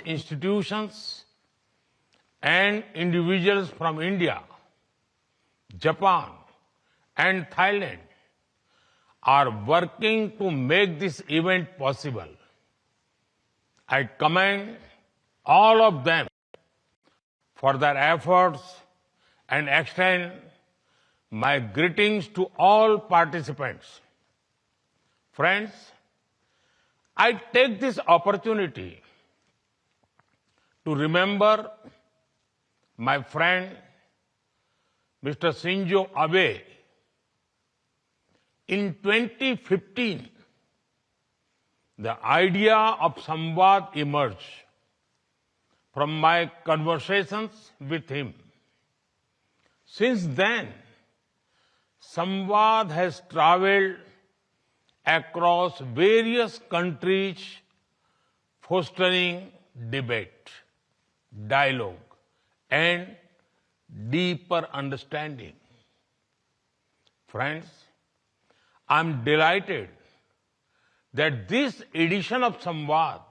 institutions and individuals from India, Japan, and Thailand are working to make this event possible. I commend all of them for their efforts and extend my greetings to all participants. Friends, I take this opportunity to remember my friend Mr. Shinzo Abe. In 2015, the idea of Samvad emerged from my conversations with him. Since then, Samvad has traveled across various countries, fostering debate, dialogue, and deeper understanding. Friends, I'm delighted that this edition of Samvad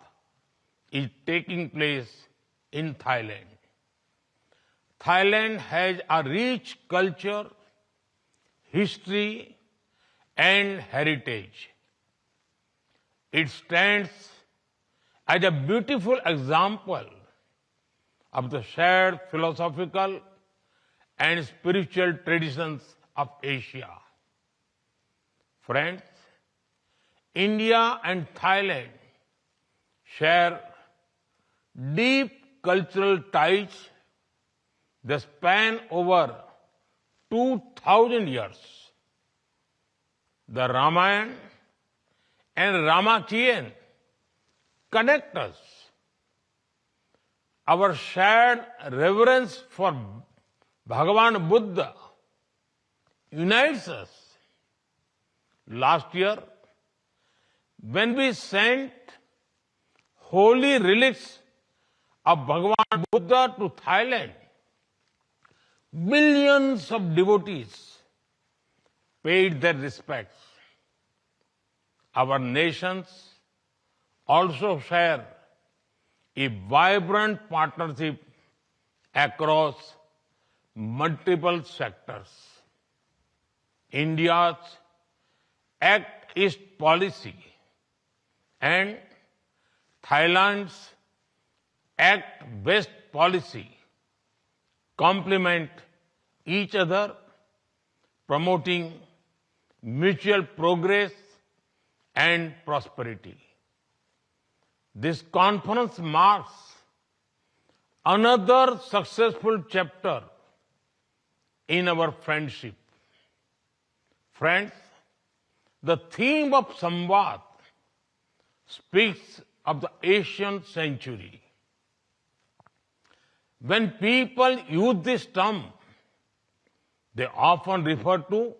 is taking place in Thailand. Thailand has a rich culture, history, and heritage. It stands as a beautiful example of the shared philosophical and spiritual traditions of Asia. Friends, India and Thailand share deep cultural ties that span over 2,000 years. The Ramayana and Ramakien connect us. Our shared reverence for Bhagavan Buddha unites us. Last year, when we sent holy relics of Bhagavan Buddha to Thailand, millions of devotees paid their respects. Our nations also share a vibrant partnership across multiple sectors. India's Act East policy and Thailand's Act West policy complement each other, promoting mutual progress and prosperity. This conference marks another successful chapter in our friendship. Friends, the theme of Samvad speaks of the Asian century. When people use this term, they often refer to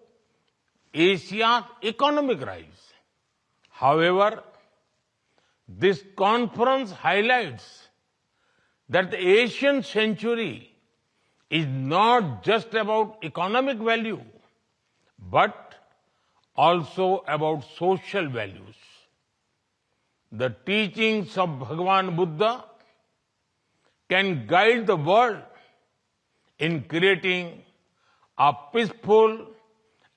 Asia's economic rise. However, this conference highlights that the Asian century is not just about economic value, but also about social values. The teachings of Bhagavan Buddha can guide the world in creating a peaceful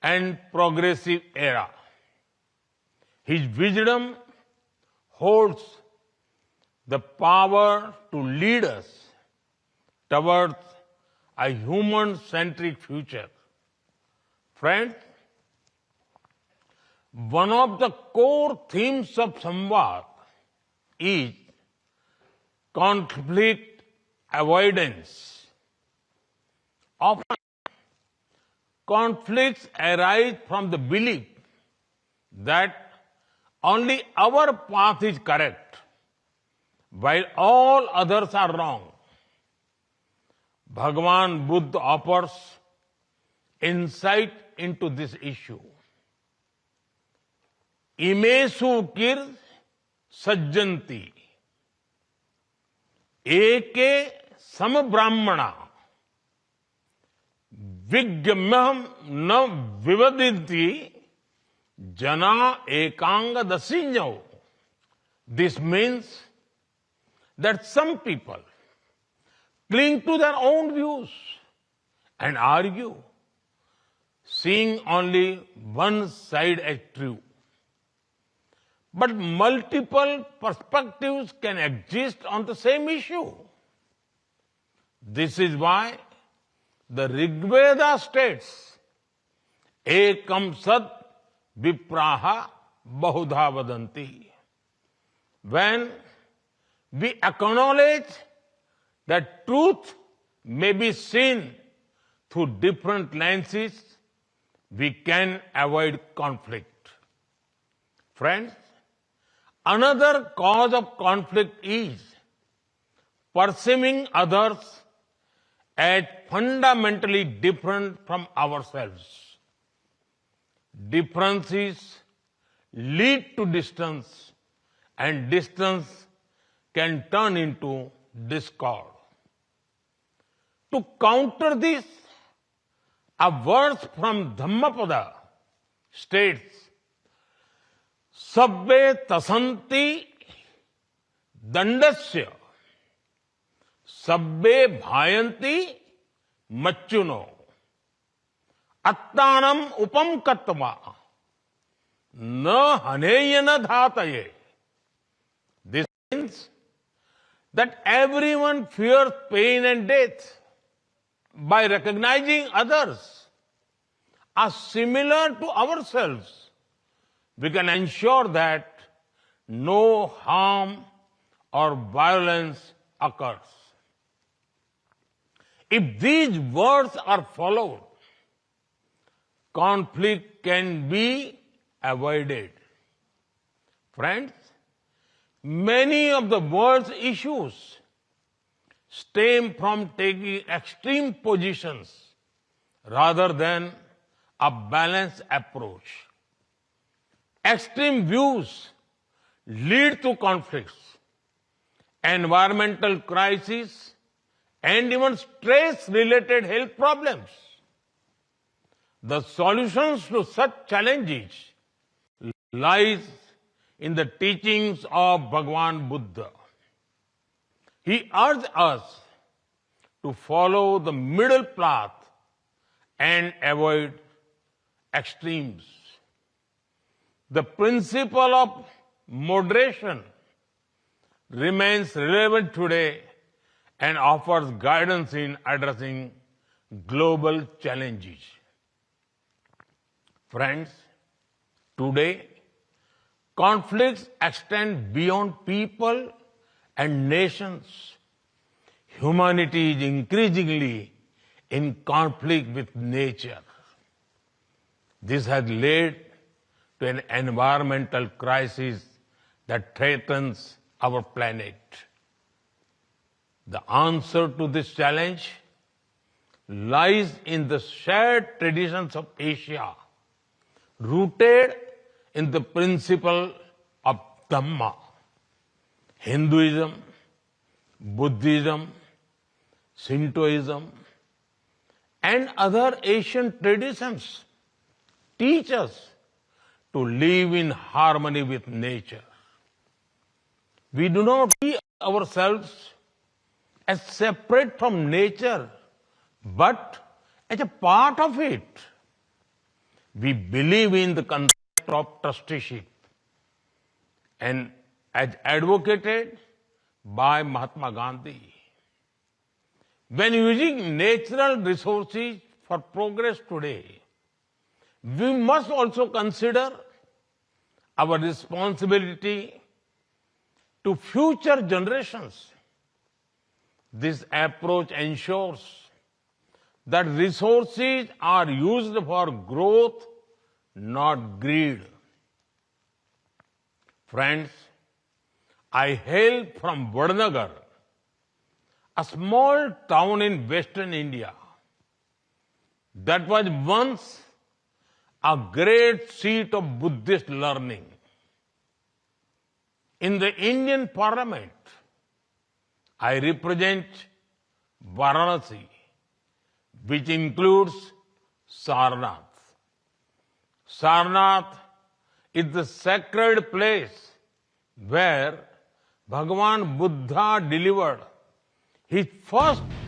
and progressive era. His wisdom holds the power to lead us towards a human-centric future. Friends, one of the core themes of Samvad is conflict avoidance. Often, conflicts arise from the belief that only our path is correct, while all others are wrong. Bhagavan Buddha offers insight into this issue. Imesu kir sajjanti eke sam brahmana vigyamyam na vivadinti jana ekanga dasinyo. This means that some people cling to their own views and argue, seeing only one side as true. But multiple perspectives can exist on the same issue. This is why the Rigveda states, Ekam Sat Vipraha Bahudha Vadanti. When we acknowledge that truth may be seen through different lenses, we can avoid conflict. Friends, another cause of conflict is perceiving others as fundamentally different from ourselves. Differences lead to distance, and distance can turn into discord. To counter this, a verse from Dhammapada states, Sabbe tasanti dandasya, sabbe bhayanti macchuno, attanam upam kattva, na haneyana dhataye. This means that everyone fears pain and death. By recognizing others as similar to ourselves, we can ensure that no harm or violence occurs. If these words are followed, conflict can be avoided. Friends, many of the world's issues stem from taking extreme positions rather than a balanced approach. Extreme views lead to conflicts, environmental crises, and even stress-related health problems. The solutions to such challenges lies in the teachings of Bhagwan Buddha. He urged us to follow the middle path and avoid extremes. The principle of moderation remains relevant today and offers guidance in addressing global challenges. Friends, today, conflicts extend beyond people and nations. Humanity is increasingly in conflict with nature. This has led to an environmental crisis that threatens our planet. The answer to this challenge lies in the shared traditions of Asia, rooted in the principle of Dhamma. Hinduism, Buddhism, Shintoism, and other Asian traditions teach us to live in harmony with nature. We do not see ourselves as separate from nature, but as a part of it. We believe in the concept of trusteeship, and as advocated by Mahatma Gandhi. When using natural resources for progress today, we must also consider our responsibility to future generations. This approach ensures that resources are used for growth, not greed. Friends, I hail from Vadnagar, a small town in western India that was once a great seat of Buddhist learning. In the Indian Parliament, I represent Varanasi, which includes Sarnath. Sarnath is the sacred place where Bhagavan Buddha delivered his first